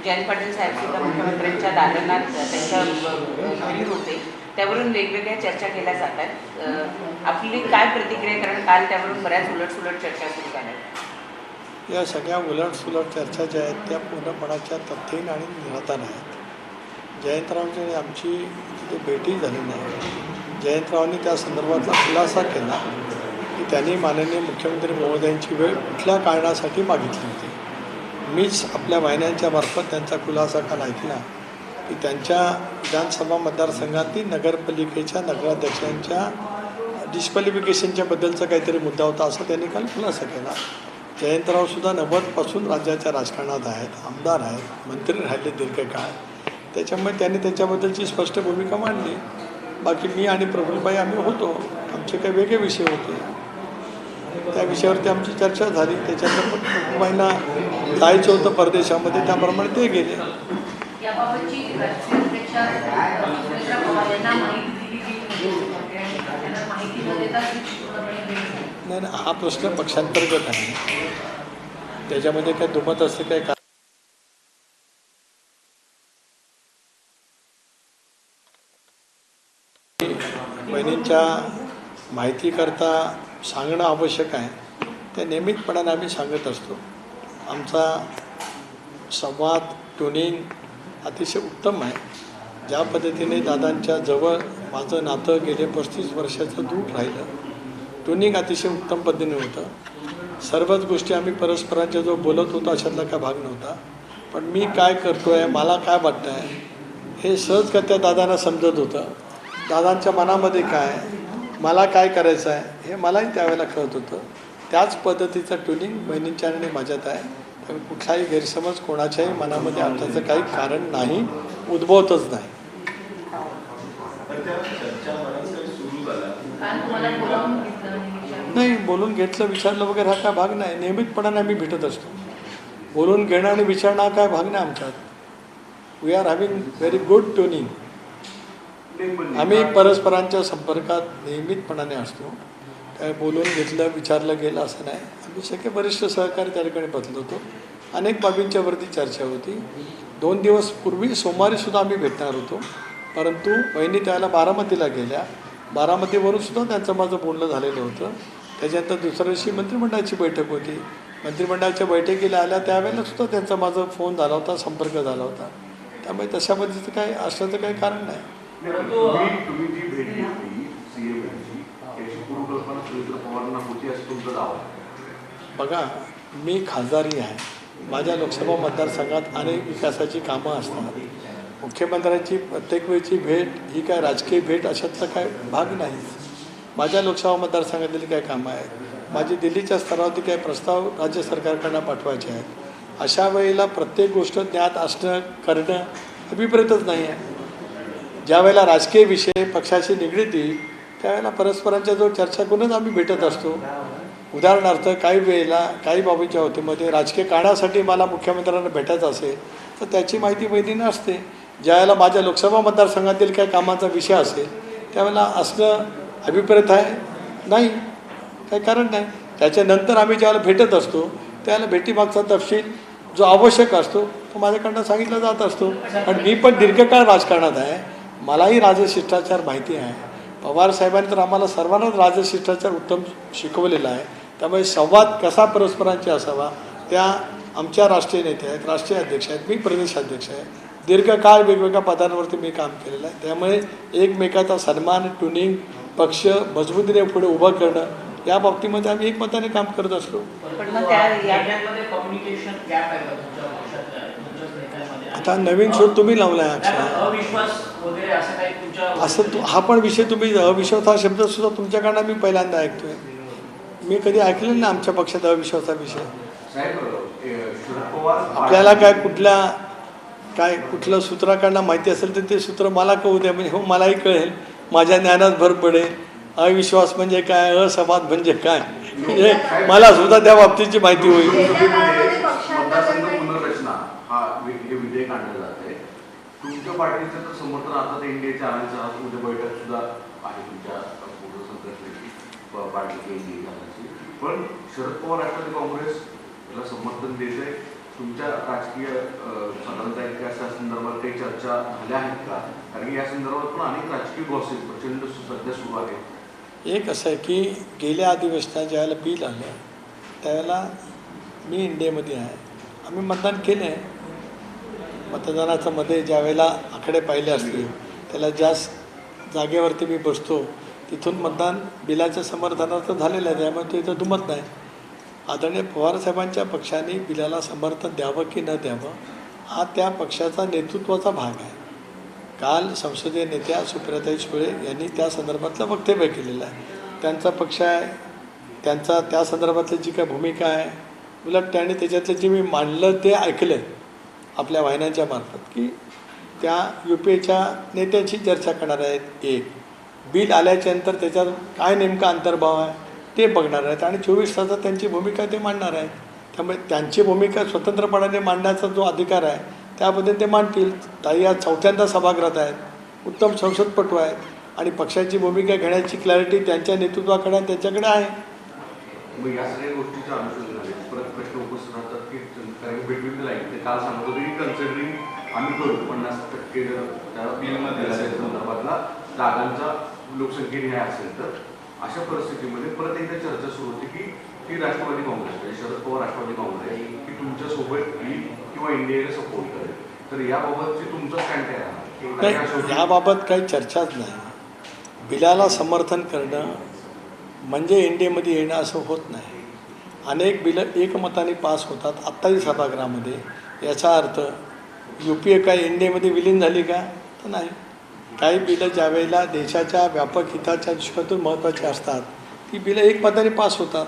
जयंत पाटील साहेब सुद्धा मुख्यमंत्र्यांच्या दालनात त्यांच्या घरी होते, त्यावरून वेगवेगळ्या चर्चा केल्या जातात. आपली काय प्रतिक्रिया, कारण काल त्यावरून बऱ्याच उलटसुलट चर्चा सुरू झाल्या. या सगळ्या उलटसुलट चर्चा ज्या आहेत त्या पूर्णपणाच्या तथ्यहीन आणि निराधार आहेत. जयंतरावांची आणि आमची तिथे भेटी झाली नाही. जयंतरावांनी त्या संदर्भातला खुलासा केला की त्यांनी माननीय मुख्यमंत्री महोदयांची वेळ कुठल्या कारणासाठी मागितली होती. मीच आपल्या वाहिन्यांच्या मार्फत त्यांचा खुलासा काल ऐकला की त्यांच्या विधानसभा मतदारसंघातील नगरपालिकेच्या नगराध्यक्षांच्या डिस्क्वालिफिकेशनच्या बद्दलचा काहीतरी मुद्दा होता, असं त्यांनी काल खुलासा केला. जयंतरावसुद्धा 90पासून राज्याच्या राजकारणात आहेत, आमदार आहेत, मंत्री राहिले दीर्घकाळ. त्याच्यामुळे त्यांनी त्याच्याबद्दलची स्पष्ट भूमिका मांडली. बाकी मी आणि प्रफुल्लभाई आम्ही होतो, आमचे काही वेगळे विषय होते, त्या विषयावरती आमची चर्चा झाली. त्याच्यानंतर पण प्रफुल्लभाईंना जायचं होतं परदेशामध्ये, त्याप्रमाणे ते गेले. नाही, हा प्रश्न पक्षांतर्गत आहे, त्याच्यामध्ये काय दुमत असते काय. बहिणींच्या माहितीकरता सांगणं आवश्यक आहे, ते नियमितपणाने आम्ही सांगत असतो. आमचा संवाद ट्युनिंग अतिशय उत्तम आहे. ज्या पद्धतीने दादांच्या जवळ माझं नातं गेले 35 वर्षाचं दूर राहिलं, ट्युनिंग अतिशय उत्तम पद्धतीने होतं. सर्वच गोष्टी आम्ही परस्परांच्या जो बोलत होतो अशातला काय भाग नव्हता. पण मी काय करतो आहे, मला काय वाटतं आहे, हे सहजगत्या दादांना समजत होतं. दादांच्या मनामध्ये काय, मला काय करायचं आहे, हे मलाही त्यावेळेला कळत होतं. त्याच पद्धतीचं ट्युनिंग बहिणींच्या आणि माझ्यात आहे. त्यामुळे कुठलाही गैरसमज कोणाच्याही मनामध्ये आमच्याचं काही कारण नाही, उद्भवतच नाही. नाही, बोलून घेतलं विचारलं वगैरे हा काय भाग नाही. नियमितपणाने आम्ही भेटत असतो. बोलून घेणं आणि विचारणं हा काय भाग नाही आमच्यात. We are having very good tuning. आम्ही परस्परांच्या संपर्कात नियमितपणाने असतो. काय बोलून घेतलं विचारलं गेलं असं नाही. आम्ही सगळे वरिष्ठ सहकारी त्या ठिकाणी बदलतो. अनेक बाबींच्यावरती चर्चा होती. 2 दिवस पूर्वी सोमवारीसुद्धा आम्ही भेटणार होतो, परंतु बहिणी त्याला बारामतीला गेल्या. बारामतीवरून सुद्धा त्यांचं माझं बोलणं झालेलं होतं. त्याच्यानंतर दुसऱ्या दिवशी मंत्रिमंडळाची बैठक होती. मंत्रिमंडळाच्या बैठकीला आल्या त्यावेळेला सुद्धा त्यांचा माझा फोन झाला होता, संपर्क झाला होता. त्यामुळे तशा पद्धतीचं काही असल्याचं काही कारण नाही. तुम्ही जी भेट घेतली सीएम यांची, याची पूर्वकल्पना सुरेंद्र पवारांना होती असं तुमचं दावा आहे? बघा, मी खासदारी आहे. माझ्या लोकसभा मतदारसंघात अनेक विकासाची कामं असतात. मुख्यमंत्र्यांची प्रत्येक वेळची भेट ही काय राजकीय भेट अशातला काय भाग नाही. माझ्या लोकसभा मतदारसंघातली काय कामं आहेत, माझी दिल्लीच्या स्तरावरती काय प्रस्ताव राज्य सरकारकडनं पाठवायचे आहेत. अशा वेळेला प्रत्येक गोष्ट ज्ञात असणं करणं अभिप्रेतच नाही आहे. ज्या वेळेला राजकीय विषय पक्षाशी निगडीत येईल त्यावेळेला परस्परांच्या जो चर्चा करूनच आम्ही भेटत असतो. उदाहरणार्थ काही वेळेला काही बाबींच्या होतीमध्ये राजकीय कारणासाठी मला मुख्यमंत्र्यांना भेटायचं असेल तर त्याची माहिती बहिणींना असते. ज्यावेळेला माझ्या लोकसभा मतदारसंघातील काही कामाचा विषय असेल त्यावेळेला असणं अभिप्रेत आहे नाही, काही कारण नाही. त्याच्यानंतर आम्ही ज्यावेळेला भेटत असतो त्यावेळेला भेटीमागचा तपशील जो आवश्यक असतो तो माझ्याकडनं सांगितला जात असतो. पण मी पण दीर्घकाळ राजकारणात आहे, मलाही राजशिष्टाचार माहिती आहे. पवार साहेबांनी तर आम्हाला सर्वांनाच राजशिष्टाचार उत्तम शिकवलेला आहे. त्यामुळे संवाद कसा परस्परांची असावा त्या आमच्या राष्ट्रीय नेते आहेत, राष्ट्रीय अध्यक्ष आहेत, मी प्रदेशाध्यक्ष आहे. दीर्घकाळ वेगवेगळ्या पदांवरती मी काम केलेलं आहे. त्यामुळे एकमेकाचा सन्मान, ट्युनिंग, पक्ष मजबूतीने पुढे उभं करणं या बाबतीमध्ये आम्ही एकमताने काम करत असतो. आता नवीन शोध तुम्ही लावला आहे असं हा पण विषय तुम्ही अविश्वास हा शब्द सुद्धा तुमच्याकडनं मी पहिल्यांदा ऐकतोय. मी कधी ऐकलेलं नाही आमच्या पक्षात अविश्वास हा विषय. आपल्याला काय कुठलं सूत्राकडनं माहिती असेल तर ते सूत्र मला कळू द्या, म्हणजे हो मलाही कळेल, माझ्या ज्ञानात भर पडेल. अविश्वास म्हणजे काय, असंवाद म्हणजे काय, म्हणजे मला सुद्धा त्या बाबतीची माहिती होईल. विधेयक आणलं जाते तुमच्या पार्टीचं तर समर्थन आता इंडियाच्या आणायचं उद्या बैठक सुद्धा आहे तुमच्या पार्टी केली. पण शरद पवार राष्ट्रवादी काँग्रेस याला समर्थन देत आहे. तुमच्या राजकीय साधारणतः चर्चा झाल्या आहेत का? कारण की या संदर्भात पण अनेक राजकीय गॉसिप प्रचंड सध्या सुरू आहेत. एक असं आहे की गेल्या अधिवेशनात ज्यावेळेला बिल आलं त्यावेळेला मी इंडियामध्ये आहे, आम्ही मतदान केलं आहे. मतदानाचं मध्ये ज्यावेळेला आकडे पाहिले असतील त्याला ज्या जागेवरती मी बसतो तिथून मतदान बिलाच्या समर्थनाचं झालेलं आहे, त्यामुळे तो इथं दुमत नाही. आदरणीय पवारसाहेबांच्या पक्षाने बिलाला समर्थन द्यावं की न द्यावं हा त्या पक्षाचा नेतृत्वाचा भाग आहे. काल संसदीय नेत्या सुप्रियाताई सुळे यांनी त्या संदर्भातलं वक्तव्य केलेलं आहे. त्यांचा पक्ष आहे, त्यांचा त्या संदर्भातली जी काय भूमिका आहे, उलट त्याने त्याच्यातलं जे मी मांडलं ते ऐकलं आपल्या वाहिन्यांच्या मार्फत की त्या UPAच्या नेत्याची चर्चा करणार आहेत. एक बिल आल्याच्यानंतर त्याच्यात काय नेमका अंतर्भाव आहे ते बघणार आहेत आणि 24 तासात त्यांची भूमिका ते मांडणार आहेत. त्यामुळे त्यांची भूमिका स्वतंत्रपणाने मांडण्याचा जो अधिकार आहे त्याबद्दल ते मांडतील. ताई या चौथ्यांदा सभागृहात आहेत, उत्तम संसदपटू आहेत आणि पक्षाची भूमिका घेण्याची क्लॅरिटी त्यांच्या नेतृत्वाकडे आणि त्यांच्याकडे आहे. मग या सगळ्या गोष्टीच्या अनुषंगाने परत प्रश्न उपस्थित राहतात की कारण बिटवीन द लाईन ते काल सांगत होते की कन्सिडरिंग आम्ही करू 50% जर त्या बिलमध्ये असेल संदर्भातला जागांचा लोकसंख्येने हे असेल तर अशा परिस्थितीमध्ये परत एकदा चर्चा सुरू होती की राष्ट्रवादी काँग्रेस म्हणजे शरद पवार राष्ट्रवादी काँग्रेस की तुमच्यासोबत येईल किंवा इंडियाला सपोर्ट करेल. तर याबाबतची तुमचं स्टँड काय आहे? नाही, याबाबत काही चर्चाच नाही. बिलाला समर्थन करणं म्हणजे इंडियामध्ये येणं असं होत नाही. अनेक बिलं एकमताने पास होतात आत्ताही सभागृहामध्ये. याचा अर्थ UPA काय इंडियामध्ये विलीन झाली का? तर नाही. काही बिलं ज्यावेळेला देशाच्या व्यापक हिताच्या दृष्टीतून महत्त्वाची असतात ती बिलं एकमताने पास होतात.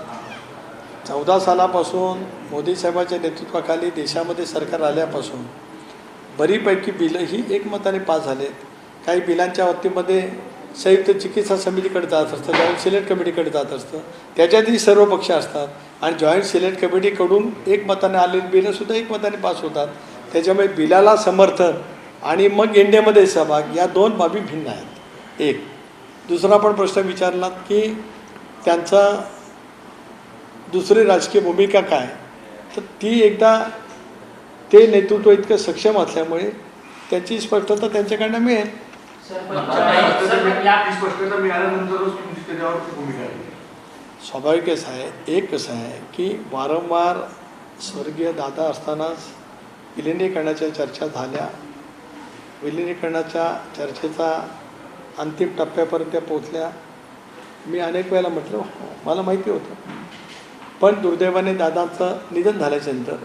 14 सालापासून मोदी साहेबांच्या नेतृत्वाखाली देशामध्ये सरकार आल्यापासून बरीपैकी बिलं ही एकमताने पास झालेत. काही बिलांच्या बाबतीमध्ये संयुक्त चिकित्सा समितीकडे जात असतं, जॉईंट सिलेक्ट कमिटीकडे जात असतं, त्याच्यातही सर्व पक्ष असतात आणि जॉईंट सिलेक्ट कमिटीकडून एकमताने आलेली बिलंसुद्धा एकमताने पास होतात. त्याच्यामुळे बिलाला समर्थन आणि मग इंडियामध्ये सहभाग या दोन बाबी भिन्न आहेत. एक दुसरा पण प्रश्न विचारलात की त्यांचा दुसरी राजकीय भूमिका काय, तर ती एकदा ते नेतृत्व इतकं सक्षम असल्यामुळे त्याची स्पष्टता त्यांच्याकडनं मिळेल. स्पष्टता मिळाल्यानंतरच तुमची त्याच्यावरची भूमिका आहे. स्वाभाविकच आहे. एक कसं आहे की वारंवार स्वर्गीय दादा असतानाच विलिनीकरणाच्या चर्चा झाल्या. विलिनीकरणाच्या चर्चेचा अंतिम टप्प्यापर्यंत त्या पोचल्या. मी अनेक वेळेला म्हटलं मला माहिती होतं, पण दुर्दैवाने दादांचं निधन झाल्याच्यानंतर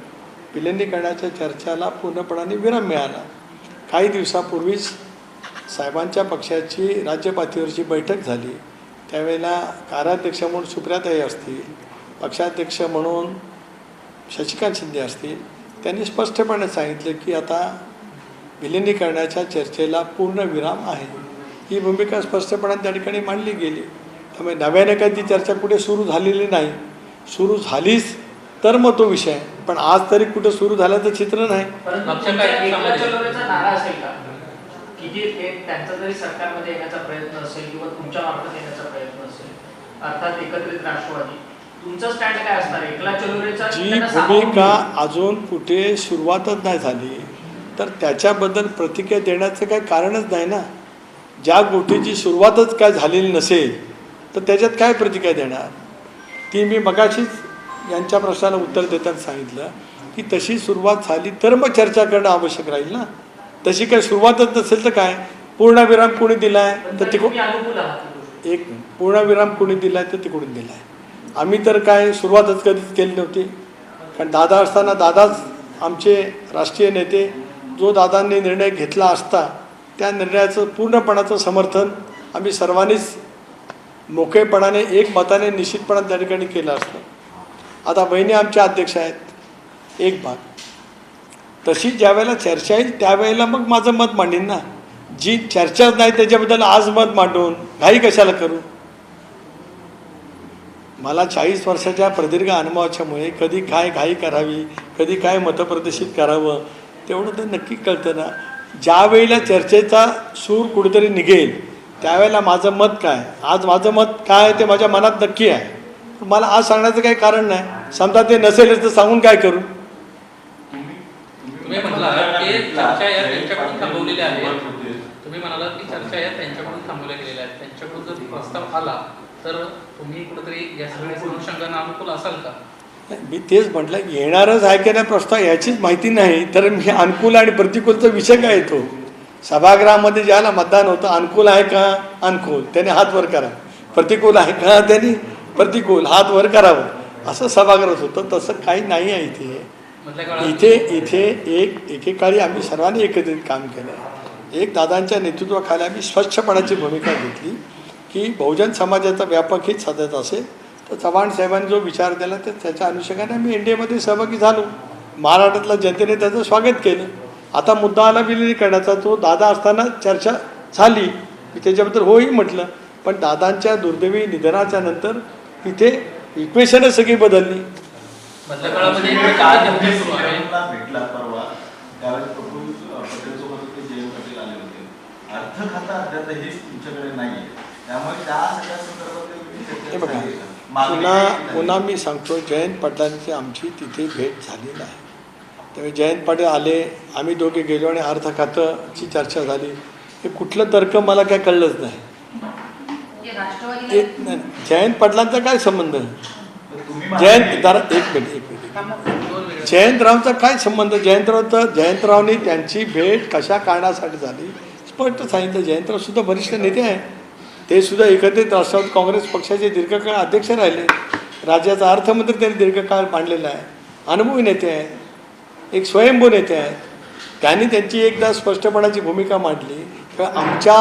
विलिनीकरणाच्या चर्चेला पूर्णपणाने विराम मिळाला. काही दिवसापूर्वीच साहेबांच्या पक्षाची राज्यपातळीवरची बैठक झाली. त्यावेळेला कार्याध्यक्ष म्हणून सुप्रियाताई असतील, पक्षाध्यक्ष म्हणून शशिकांत शिंदे असतील, त्यांनी स्पष्टपणे सांगितले की आता विलिनीकरणाच्या चर्चेला पूर्ण विराम आहे. ही भूमिका स्पष्टपणे त्या ठिकाणी मांडली गेली. त्यामुळे नव्याने काही ती चर्चा कुठे सुरू झालेली नाही. सुरू झालीच तर मग तो विषय, पण आज तरी कुठं सुरू झाल्याचं चित्र नाही. नारा असेल का की जे त्यांचा जरी सरकारमध्ये येण्याचा प्रयत्न असेल किंवा तुमच्या मार्फत येण्याचा प्रयत्न असेल, अर्थात एकत्रित राष्ट्रवादी, तुमचं स्टँड काय असणार? एकला चलोरेचा जी भूमिका अजून कुठे सुरुवातच नाही झाली तर त्याच्याबद्दल प्रतिक्रिया देण्याचं काही कारणच नाही ना. ज्या गोष्टीची सुरुवातच काय झालेली नसेल तर त्याच्यात काय प्रतिक्रिया देणार? ती मी मगाशीच यांच्या प्रश्नाला उत्तर देताना सांगितलं की तशी सुरुवात झाली तर मग चर्चा करणं आवश्यक राहील ना. तशी काही सुरुवातच नसेल तर काय? पूर्णविराम कोणी दिला आहे तर एक पूर्णविराम कोणी दिला आहे तर तिकडून दिला आहे. आम्ही तर काय सुरुवातच कधीच केली नव्हती. कारण दादा असताना दादाच आमचे राष्ट्रीय नेते, जो दादांनी निर्णय घेतला असता त्या निर्णयाचं पूर्णपणाचं समर्थन आम्ही सर्वांनीच मोकळेपणाने एकमताने निश्चितपणाने त्या ठिकाणी केलं असतं. आता बहिणी आमच्या अध्यक्ष आहेत एक भाग, तशी ज्यावेळेला चर्चा येईल त्यावेळेला मग माझं मत मांडीन ना. जी चर्चाच नाही त्याच्याबद्दल आज मत मांडून घाई कशाला करू? मला 40 वर्षाच्या प्रदीर्घ अनुभवाच्यामुळे कधी काय घाई करावी, कधी काय मतप्रदर्शित करावं तेवढं तर नक्की कळतं ना. ज्या वेळेला चर्चेचा सूर कुठेतरी निघेल त्यावेळेला माझं मत काय, आज माझं मत काय ते माझ्या मनात नक्की आहे. मला आज सांगण्याचं काही कारण नाही. समजा ते नसेलच तर सांगून काय करू? तुम्ही म्हणाला की चर्चा या त्यांच्याकडून थांबवलेल्या आहेत. तुम्ही म्हणाला की चर्चा या त्यांच्याकडून थांबवल्या गेलेल्या आहेत. त्यांच्याकडून जर प्रस्ताव आला तर तुम्ही कुठेतरी या सगळ्या अनुषंगाने अनुकूल असाल का? मी तेच म्हटलं, येणारच आहे की नाही प्रस्ताव याचीच माहिती नाही तर मी अनुकूल आणि प्रतिकूलचा विषय काय येतो. सभागृहामध्ये ज्याला मतदान होतं अनुकूल आहे का अनुकूल त्याने हात वर करा, प्रतिकूल आहे का त्यांनी प्रतिकूल हात वर करावं असं सभागृहात होतं. तसं काही नाही आहे इथे. मधल्या काळात इथे इथे एकेकाळी आम्ही सर्वांनी एकत्रित काम केलं आहे. एक दादांच्या नेतृत्वाखाली आम्ही स्वच्छपणाची भूमिका घेतली की बहुजन समाजाचा व्यापक हित साधत असेल तर चव्हाण साहेबांनी जो विचार दिला तर त्याच्या अनुषंगाने आम्ही NDAमध्ये सहभागी झालो. महाराष्ट्रातल्या जनतेने त्याचं स्वागत केलं. आता मुद्दा आला विलिनीकरणाचा, तो दादा असताना चर्चा झाली, मी त्याच्याबद्दल होही म्हटलं. पण दादांच्या दुर्दैवी निधनाच्या नंतर तिथे इक्वेशनच सगळी बदलली. मधल्या काळामध्ये तुम्ही काय काल चर्चा सुरू आहे? भेटला परवा, त्यावेळेस प्रफुल्ल पटेलसोबत ते जयंत पाटील आले होते. अर्थ खाता अद्यापही तुमच्याकडे नाहीये, त्यामुळे त्या सगळ्या संदर्भात हे बघा, पुन्हा मी सांगतो, जयंत पाटलांची आमची तिथे भेट झाली नाही. त्यामुळे जयंत पाटील आले, आम्ही दोघे गेलो आणि अर्थ खात्याची चर्चा झाली. हे कुठलं तर्क मला काय कळलंच नाही. जयंत पाटलांचा काय संबंध? एक मिनिट, जयंतरावचा काय संबंध? जयंतरावनी त्यांची भेट कशा कारणासाठी झाली स्पष्ट सांगितलं. जयंतराव सुद्धा वरिष्ठ नेते आहे, ते सुद्धा एकत्रित राष्ट्रवादी काँग्रेस पक्षाचे दीर्घकाळ अध्यक्ष राहिले. राज्याचा अर्थमंत्री त्यांनी दीर्घकाळ मांडलेला आहे. अनुभवी नेते आहेत, एक स्वयंभू नेते आहेत. त्यांनी त्यांची एकदा स्पष्टपणाची भूमिका मांडली तर आमच्या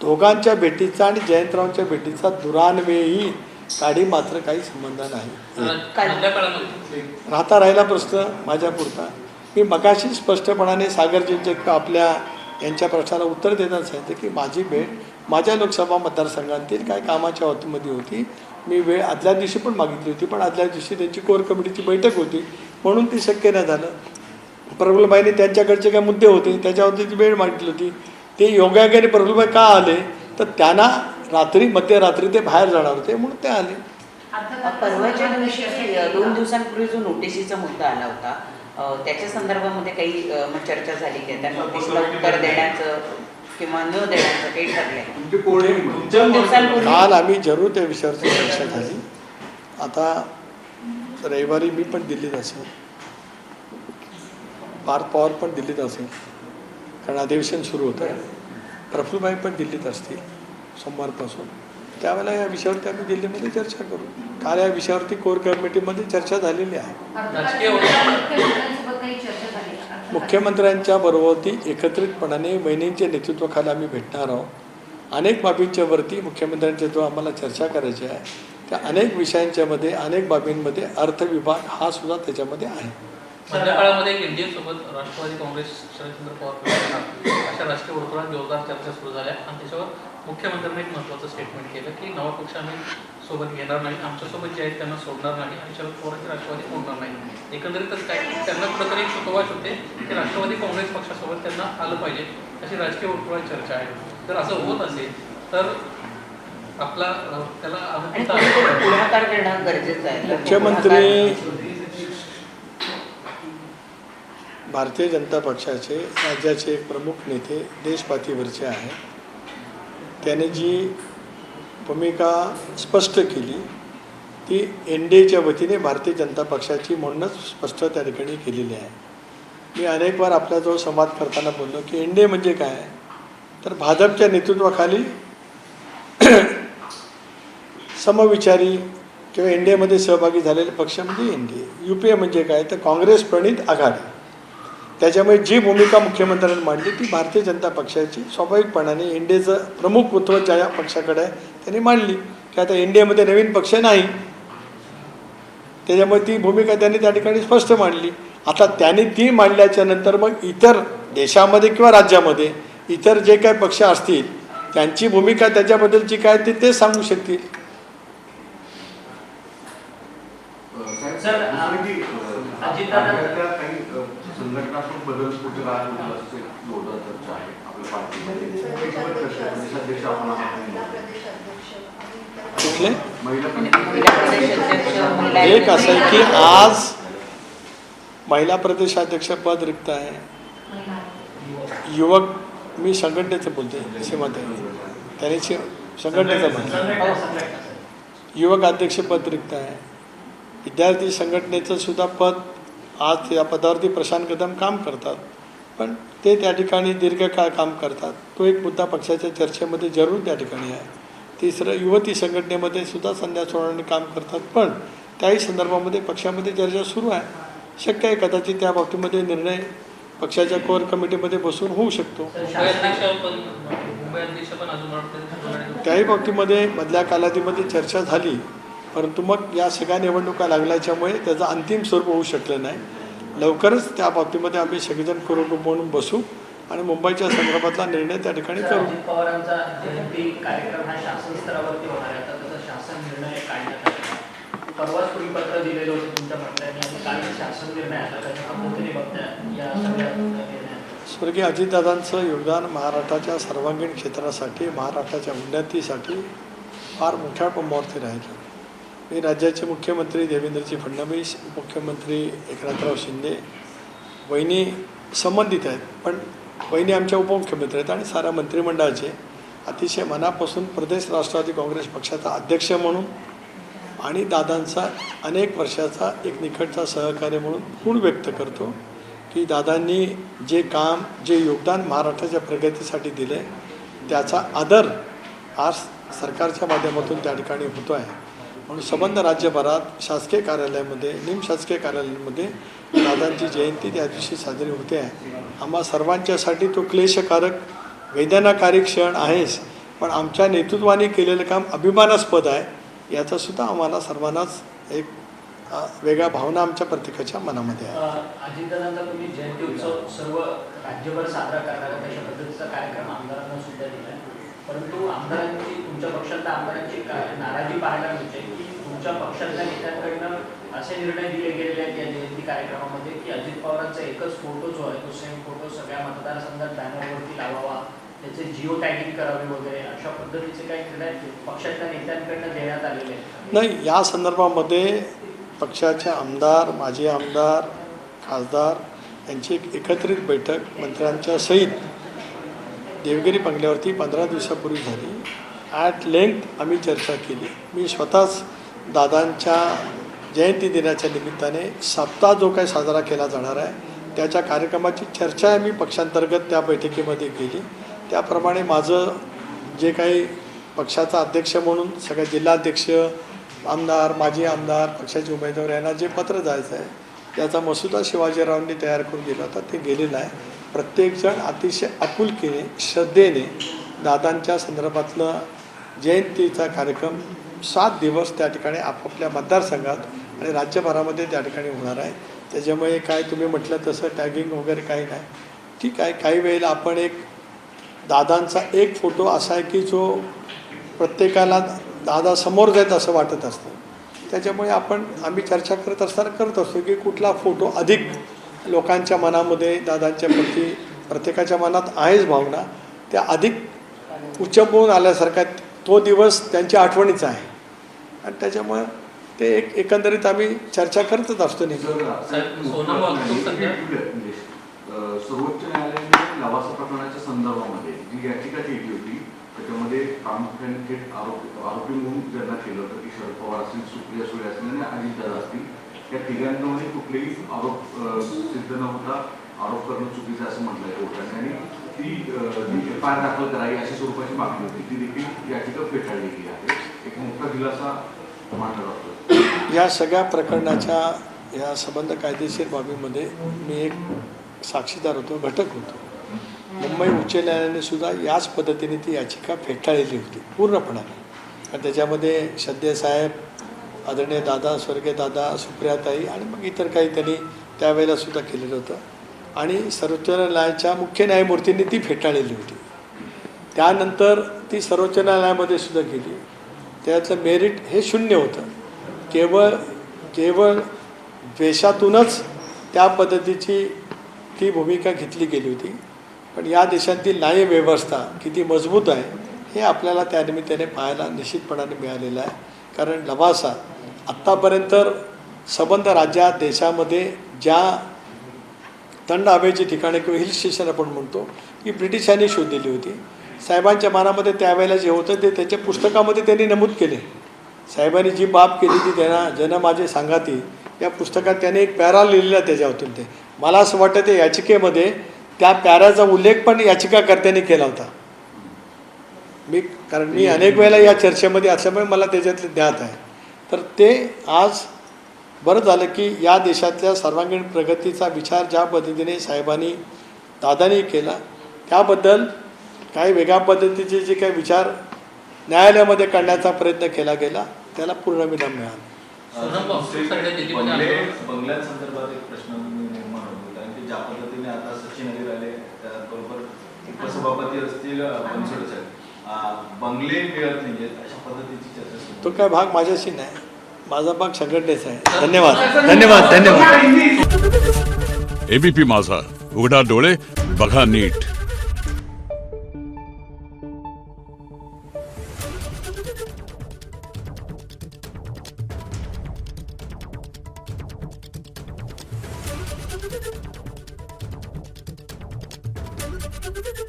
दोघांच्या भेटीचा आणि जयंतरावांच्या भेटीचा दुरान्वेही काडी मात्र काही संबंध नाही. मधल्या काळामध्ये राहता राहिला प्रश्न माझ्यापुरता. मी मगाशी स्पष्टपणाने सागरजींच्या किंवा आपल्या यांच्या प्रश्नाला उत्तर देताना सांगितलं की माझी भेट माझ्या लोकसभा मतदारसंघातील काय कामाच्या बाबतीमध्ये होती. मी वेळ आदल्या दिवशी पण मागितली होती, पण आदल्या दिवशी त्यांची कोर कमिटीची बैठक होती म्हणून ती शक्य नाही झालं. प्रफुल्लबाईंनी त्यांच्याकडचे काय मुद्दे होते त्याच्यावरती वेळ मागितली होती. ते योगायोगाने प्रफुल्लबाई का आले तर त्यांना मध्यरात्री ते बाहेर जाणार होते म्हणून ते आले. परवाच्या दिवशी 2 दिवसांपूर्वी जो नोटिशीचा मुद्दा आला होता त्याच्या संदर्भामध्ये काही चर्चा झाली की त्या नोटिसला उत्तर देण्याचं किंवा न देण्याचं काही ठरलंय? 2 दिवसांपूर्वी काल आम्ही जरूर त्या विषयावरती चर्चा झाली. आता रविवारी मी पण दिल्लीत असेल, पार्थ पवार पण दिल्लीत असेल कारण अधिवेशन सुरू होतं आहे. प्रफुल्लबाई पण दिल्लीत असतील सोमवारपासून. त्यावेळेला या विषयावरती आम्ही दिल्लीमध्ये चर्चा करू. काल या विषयावरती कोर कमिटीमध्ये चर्चा झालेली आहे. मुख्यमंत्र्यांच्या बरोबरती एकत्रितपणाने वहिनींच्या नेतृत्वाखाली आम्ही भेटणार आहोत. अनेक बाबींच्या वरती मुख्यमंत्र्यांच्या जो आम्हाला चर्चा करायची आहे त्या अनेक विषयांच्यामध्ये अनेक बाबींमध्ये अर्थ विभाग हा सुद्धा त्याच्यामध्ये आहे. मधल्या काळामध्ये NDA सोबत राष्ट्रवादी काँग्रेस शरदचंद्र पवार अशा राजकीय वर्तुळात जोरदार चर्चा सुरू झाल्या आणि त्याच्यावर मुख्यमंत्र्यांनी एक महत्त्वाचं स्टेटमेंट केलं की नवा पक्ष आम्ही सोबत घेणार नाही, आमच्यासोबत जे आहेत त्यांना सोडणार नाही आणि शरद पवारांची राष्ट्रवादी सोडणार नाही. एकंदरीतच काय त्यांना कुठेतरी एक सुतोवाच होते की राष्ट्रवादी काँग्रेस पक्षासोबत त्यांना आलं पाहिजे अशी राजकीय वर्तुळात चर्चा आहे. जर असं होत असेल तर आपला त्याला पुढाकार देणं गरजेचं आहे. मुख्यमंत्री भारतीय जनता पक्षाचे राज्याचे एक प्रमुख नेते देशपातळीवरचे आहे. त्याने जी भूमिका स्पष्ट केली ती NDAच्या वतीने भारतीय जनता पक्षाची म्हणूनच स्पष्ट त्या ठिकाणी केलेली आहे. मी अनेक वार आपल्याजवळ संवाद करताना बोललो की NDA म्हणजे काय तर भाजपच्या नेतृत्वाखाली समविचारी किंवा NDAमध्ये सहभागी झालेले पक्ष म्हणजे NDA. UPA म्हणजे काय तर काँग्रेस प्रणित आघाडी. त्याच्यामुळे जी भूमिका मुख्यमंत्र्यांनी मांडली ती भारतीय जनता पक्षाची स्वाभाविकपणाने NDAचं प्रमुखत्व ज्या पक्षाकडे आहे त्यांनी मांडली की आता NDAमध्ये नवीन पक्ष नाही. त्याच्यामुळे ती भूमिका त्यांनी त्या ठिकाणी स्पष्ट मांडली. आता त्यांनी ती मांडल्याच्या नंतर मग इतर देशामध्ये किंवा राज्यामध्ये इतर जे काही पक्ष असतील त्यांची भूमिका त्याच्याबद्दलची काय ते सांगू शकतील. संघटनात्मक बदल कुठे काय होईल असे जोरदार चर्चा आहे आपल्या पार्टीमध्ये. कुठले महिला महिला प्रदेश अध्यक्ष, महिला एक असं आहे की आज महिला प्रदेशाध्यक्षपद रिक्त आहे. युवक मी संघटनेचं बोलते सीमाताई त्याने संघटनेचं म्हणतो. युवक अध्यक्षपद रिक्त आहे. विद्यार्थी संघटनेचं सुद्धा पद आज या पदावरती प्रशांत कदम काम करतात, पण ते त्या ठिकाणी दीर्घकाळ काम करतात. तो एक मुद्दा पक्षाच्या चर्चेमध्ये जरूर त्या ठिकाणी आहे. तिसरं, युवती संघटनेमध्ये सुद्धा संध्या सोडवणे काम करतात, पण त्याही संदर्भामध्ये पक्षामध्ये चर्चा सुरू आहे. शक्य आहे कदाचित त्या बाबतीमध्ये निर्णय पक्षाच्या कोर कमिटीमध्ये बसून होऊ शकतो. मुंबई अध्यक्ष पण अजून वाटतं त्याही बाबतीमध्ये मधल्या कालावधीमध्ये चर्चा झाली, परंतु मग या सगळ्या निवडणुका लागल्याच्यामुळे त्याचं अंतिम स्वरूप होऊ शकलं नाही. लवकरच त्या बाबतीमध्ये आम्ही सगळेजण कुटुंब म्हणून बसू आणि मुंबईच्या संदर्भातला निर्णय त्या ठिकाणी करू. अजित पवारांचा जयंती कार्यक्रम हा शासन स्तरावरती होणार आहे. आता त्याचा शासन निर्णय काढण्यात आला. परवाच तुम्ही पत्र दिलेलं होतं तुमच्या मंत्र्यांनी आणि काल शासन निर्णय आला. त्याच्या पद्धतीने बघताय या सगळ्या निर्णयात स्वर्गीय अजितदादांचं योगदान महाराष्ट्राच्या सर्वांगीण क्षेत्रासाठी, महाराष्ट्राच्या उन्नतीसाठी फार मोठ्या प्रमाणावरती राहिलं. मी राज्याचे मुख्यमंत्री देवेंद्रजी फडणवीस, मुख्यमंत्री एकनाथराव शिंदे, वहिनी संबंधित आहेत, पण वहिनी आमच्या उपमुख्यमंत्री आहेत आणि साऱ्या मंत्रिमंडळाचे अतिशय मनापासून प्रदेश राष्ट्रवादी काँग्रेस पक्षाचा अध्यक्ष म्हणून आणि दादांचा अनेक वर्षाचा एक निकटचा सहकार्य म्हणून ऋण व्यक्त करतो की दादांनी जे काम, जे योगदान महाराष्ट्राच्या प्रगतीसाठी दिले त्याचा आदर आज सरकारच्या माध्यमातून त्या ठिकाणी होतो आहे. म्हणून संबंध राज्यभरात शासकीय कार्यालयामध्ये, निमशासकीय कार्यालयांमध्ये दादांची जयंती त्या दिवशी साजरी होते आहे. आम्हा सर्वांच्यासाठी तो क्लेशकारक, वेदनाकारी क्षण आहेच, पण आमच्या नेतृत्वाने केलेलं काम अभिमानास्पद आहे. याचासुद्धा आम्हाला सर्वांनाच एक वेगळ्या भावना आमच्या प्रत्येकाच्या मनामध्ये आहे. अजितदादांचा तुम्ही जयंती उत्सव सर्व राज्यभर साजरा करणारा तशा पद्धतीचा कार्यक्रम आमदारांना सुद्धा दिला आहे, परंतु आमदारांची, तुमच्या पक्षातल्या आमदारांची नाराजी पाहायला मिळते की तुमच्या पक्षातल्या नेत्यांकडनं असे निर्णय दिले गेलेले आहेत या जयंती कार्यक्रमामध्ये की अजित पवारांचा एकच फोटो जो आहे तो सेम फोटो सगळ्या मतदारसंघात बॅनरवरती लावावा, त्याचे जिओ टॅगिंग करावे वगैरे अशा पद्धतीचे काही निर्णय पक्षातल्या नेत्यांकडनं देण्यात आलेले आहेत. नाही, या संदर्भामध्ये पक्षाचे आमदार, माजी आमदार, खासदार यांची एक एकत्रित बैठक मंत्र्यांच्या सहित देवगिरी बंगल्यावरती 15 दिवसापूर्वी झाली. ॲट लेंथ आम्ही चर्चा केली. मी स्वतःच दादांच्या जयंती दिनाच्या निमित्ताने सप्ताह जो काही साजरा केला जाणार आहे त्याच्या कार्यक्रमाची चर्चा आम्ही पक्षांतर्गत त्या बैठकीमध्ये केली. त्याप्रमाणे माझं जे काही पक्षाचा अध्यक्ष म्हणून सगळ्या जिल्हाध्यक्ष, आमदार, माजी आमदार, पक्षाचे उमेदवार यांना जे पत्र जायचं आहे त्याचा मसुदा शिवाजीरावांनी तयार करून दिला होता, ते गेलेलं आहे. प्रत्येकजण अतिशय आपुलकीने, श्रद्धेने दादांच्या संदर्भातलं जयंतीचा कार्यक्रम 7 दिवस त्या ठिकाणी आपापल्या मतदारसंघात आणि राज्यभरामध्ये त्या ठिकाणी होणार आहे. त्याच्यामुळे काय तुम्ही म्हटलं तसं टॅगिंग वगैरे काही नाही. ठीक आहे, काही वेळेला आपण एक दादांचा एक फोटो असा आहे की जो प्रत्येकाला दादा समोर जात असं वाटत असतं. त्याच्यामुळे आम्ही चर्चा करत असताना करत असतो की कुठला फोटो अधिक लोकांच्या मनामध्ये दादांच्या प्रती प्रत्येकाच्या मनात आहेच भावना, त्या अधिक उच्चंबून आल्यासारखा तो दिवस त्यांच्या आठवणीचा आहे आणि त्याच्यामुळे ते एकंदरीत आम्ही चर्चा करतच असतो नेहमी. सोनम वाहतूक सध्या सर्वोच्च न्यायालयाने लवासा प्रकरणाच्या संदर्भामध्ये जी याचिका केली होती त्याच्यामध्ये प्रामुख्याने थेट आरोपी म्हणून ज्यांना केलं होतं की शरद पवार असतील, सुप्रिया सुळे असतील आणि अजितदादा असतील, या तिघांमध्ये कुठलेही आरोप सिद्ध न होता आरोप करणं चुकीचं असं म्हटलंय कोर्टाने आणि ती FIR दाखल करावी अशा स्वरूपाची मागणी होती, ती देखील याचिका फेटाळली गेली आहे. एक मोठा दिलासा मानला जातो. या सगळ्या प्रकरणाच्या या संबंध कायदेशीर बाबीमध्ये मी एक साक्षीदार होतो, घटक होतो. मुंबई उच्च न्यायालयाने सुद्धा याच पद्धतीने ती याचिका फेटाळलेली होती पूर्णपणाने. आणि त्याच्यामध्ये श्रद्धेसाहेब, आदरणीय दादा, स्वर्गीय दादा, सुप्रियाताई आणि मग इतर काही त्यांनी त्यावेळेला सुद्धा केलेलं होतं आणि सर्वोच्च न्यायालयाच्या मुख्य न्यायमूर्तींनी ती फेटाळलेली होती. त्यानंतर ती सर्वोच्च न्यायालयामध्ये सुद्धा गेली. त्यातलं मेरिट हे शून्य होतं. केवळ द्वेषातूनच त्या पद्धतीची ती भूमिका घेतली गेली होती. पण या देशातील न्यायव्यवस्था किती मजबूत आहे हे आपल्याला त्या निमित्ताने पाहायला निश्चितपणाने मिळालेलं आहे. कारण लवासा आत्तापर्यंत संबंध राज्यात, देशामध्ये ज्या थंड हवेची ठिकाणे किंवा हिल स्टेशन आपण म्हणतो ही ब्रिटिशांनी शोध दिली होती. साहेबांच्या मनामध्ये त्यावेळेला जे होतं ते त्यांच्या पुस्तकामध्ये त्यांनी नमूद केले. साहेबांनी जी बाब केली ती त्यांना जन माझे सांगाती या पुस्तकात त्याने एक पॅरा लिहिलेला त्याच्यातून. ते मला असं वाटतं ते याचिकेमध्ये त्या पॅराचा उल्लेख पण याचिकाकर्त्यांनी केला होता. कारण मी अनेक वेळेला या चर्चेमध्ये असल्यामुळे मला त्याच्यातले ज्ञात आहे. तर ते आज बरं झालं की या देशातल्या सर्वांगीण प्रगतीचा विचार ज्या पद्धतीने साहेबांनी दादांनी केला त्याबद्दल काही वेगळ्या पद्धतीचे जे काही विचार न्यायालयामध्ये काढण्याचा प्रयत्न केला गेला त्याला पूर्ण विराम मिळाला. बंगल्यांसंदर्भात एक प्रश्न निर्माण होतो कारण की ज्या पद्धतीने आता सचिन अहिर आले त्याबरोबर उपसभापती असतील बनसोड साहेब बंगले मिळत नाहीयेत अशा पद्धतीची चर्चा सुरू तो काय भाग माझ्याशी नाही, माझा भाग संघटनेचा आहे. धन्यवाद धन्यवाद धन्यवाद. एबीपी माझा, उघडा डोळे बघा नीट. Thank you.